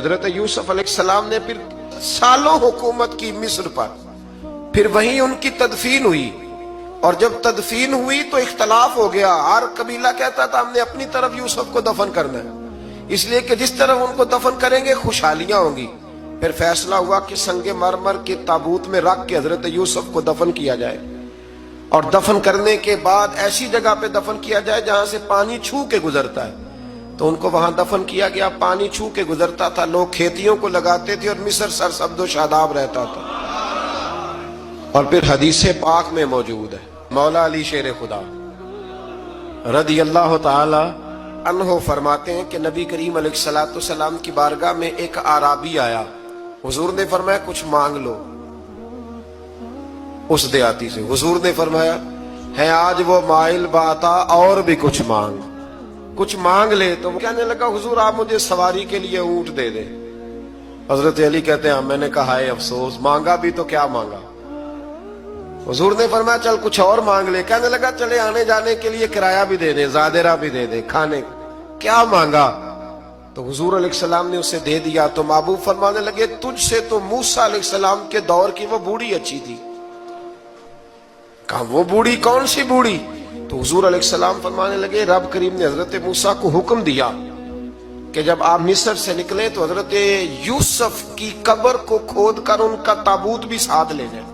حضرت یوسف علیہ السلام نے پھر سالوں حکومت کی مصر پر، پھر وہیں ان کی تدفین ہوئی، اور جب تدفین ہوئی تو اختلاف ہو گیا۔ ہر قبیلہ کہتا تھا ہم نے اپنی طرف یوسف کو دفن کرنا ہے، اس لیے کہ جس طرف ان کو دفن کریں گے خوشحالیاں ہوں گی۔ پھر فیصلہ ہوا کہ سنگ مرمر کے تابوت میں رکھ کے حضرت یوسف کو دفن کیا جائے، اور دفن کرنے کے بعد ایسی جگہ پہ دفن کیا جائے جہاں سے پانی چھو کے گزرتا ہے۔ تو ان کو وہاں دفن کیا گیا، پانی چھو کے گزرتا تھا، لوگ کھیتیوں کو لگاتے تھے اور مصر سرسبز و شاداب رہتا تھا۔ اور پھر حدیث پاک میں موجود ہے، مولا علی شیر خدا رضی اللہ تعالی عنہ فرماتے ہیں کہ نبی کریم علیہ السلام کی بارگاہ میں ایک اعرابی آیا، حضور نے فرمایا کچھ مانگ لو اس دیہاتی سے۔ حضور نے فرمایا ہے آج وہ مائل باتا، اور بھی کچھ مانگ لے۔ تو وہ کہنے لگا حضور آپ مجھے سواری کے لیے اونٹ دے دیں۔ حضرت علی کہتے ہیں میں نے کہا ہے افسوس، مانگا بھی تو کیا مانگا۔ حضور نے فرمایا چل کچھ اور مانگ لے۔ کہنے لگا چلے آنے جانے کے لیے کرایہ بھی دے دے، زادرہ بھی دے دے، کھانے کیا مانگا۔ تو حضور علیہ السلام نے اسے دے دیا۔ تو محبوب فرمانے لگے تجھ سے تو موسیٰ علیہ السلام کے دور کی وہ بوڑھی اچھی تھی۔ کہا وہ بوڑھی کون سی بوڑھی؟ تو حضور علیہ السلام فرمانے لگے رب کریم نے حضرت موسیٰ کو حکم دیا کہ جب آپ مصر سے نکلے تو حضرت یوسف کی قبر کو کھود کر ان کا تابوت بھی ساتھ لے جائیں۔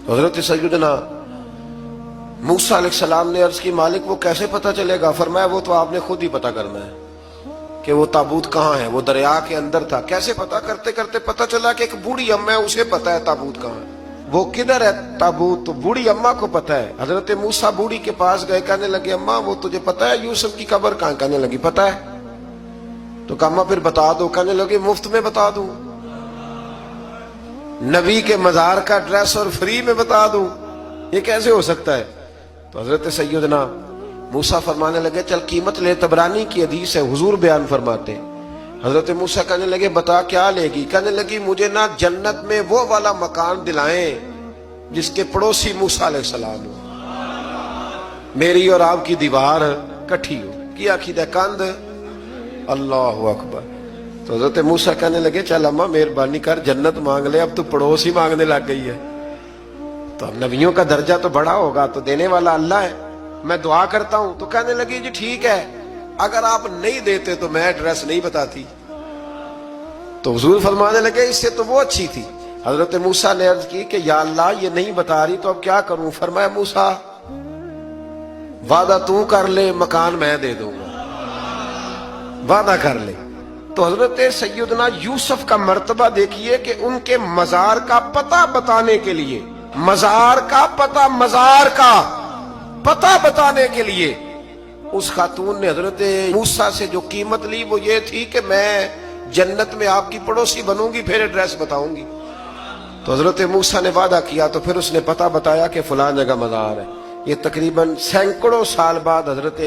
حضرت سیدنا موسیٰ علیہ السلام نے عرض کی مالک وہ کیسے پتہ چلے گا؟ فرمایا وہ تو آپ نے خود ہی پتہ کرنا ہے کہ وہ تابوت کہاں ہے۔ وہ دریا کے اندر تھا۔ کیسے پتہ کرتے کرتے پتہ چلا کہ ایک بوڑھی اماں ہے، اسے پتہ ہے تابوت کہاں ہے۔ وہ کدھر ہے تابوت؟ تو بوڑھی اماں کو پتہ ہے۔ حضرت موسیٰ بوڑھی کے پاس گئے، کہنے لگے اماں وہ تجھے پتہ ہے یوسف کی قبر کہاں؟ کہنے لگی پتہ ہے۔ تو کہا اماں پھر بتا دو۔ کہنے لگے مفت میں بتا دوں، نبی کے مزار کا ایڈریس اور فری میں بتا دوں، یہ کیسے ہو سکتا ہے؟ تو حضرت سیدنا موسیٰ فرمانے لگے چل قیمت لے۔ طبرانی کی حدیث ہے، حضور بیان فرماتے ہیں حضرت موسیٰ کہنے لگے بتا کیا لے گی؟ کہنے لگی مجھے نہ جنت میں وہ والا مکان دلائیں جس کے پڑوسی موسیٰ علیہ السلام ہو، میری اور آپ کی دیوار کٹھی ہو۔ کیا عقیدہ کند؟ اللہ اکبر۔ تو حضرت موسیٰ کہنے لگے چل اماں مہربانی کر جنت مانگ لے، اب تو پڑوس ہی مانگنے لگ گئی ہے۔ تو اب نبیوں کا درجہ تو بڑا ہوگا، تو دینے والا اللہ ہے، میں دعا کرتا ہوں۔ تو کہنے لگی جی ٹھیک ہے، اگر آپ نہیں دیتے تو میں ایڈریس نہیں بتاتی۔ تو حضور فرمانے لگے اس سے تو وہ اچھی تھی۔ حضرت موسیٰ نے عرض کی کہ یا اللہ یہ نہیں بتا رہی تو اب کیا کروں؟ فرمایا موسیٰ وعدہ تو کر لے، مکان میں دے دوں گا، وعدہ کر لے۔ تو حضرت سیدنا یوسف کا مرتبہ دیکھیے کہ ان کے مزار کا پتہ بتانے کے لیے، مزار کا پتہ بتانے کے لیے اس خاتون نے حضرت موسیٰ سے جو قیمت لی وہ یہ تھی کہ میں جنت میں آپ کی پڑوسی بنوں گی پھر ایڈریس بتاؤں گی۔ تو حضرت موسیٰ نے وعدہ کیا، تو پھر اس نے پتہ بتایا کہ فلاں جگہ مزار ہے۔ یہ تقریباً سینکڑوں سال بعد حضرت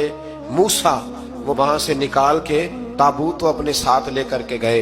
موسیٰ وہ وہاں سے نکال کے تابوت کو اپنے ساتھ لے کر کے گئے۔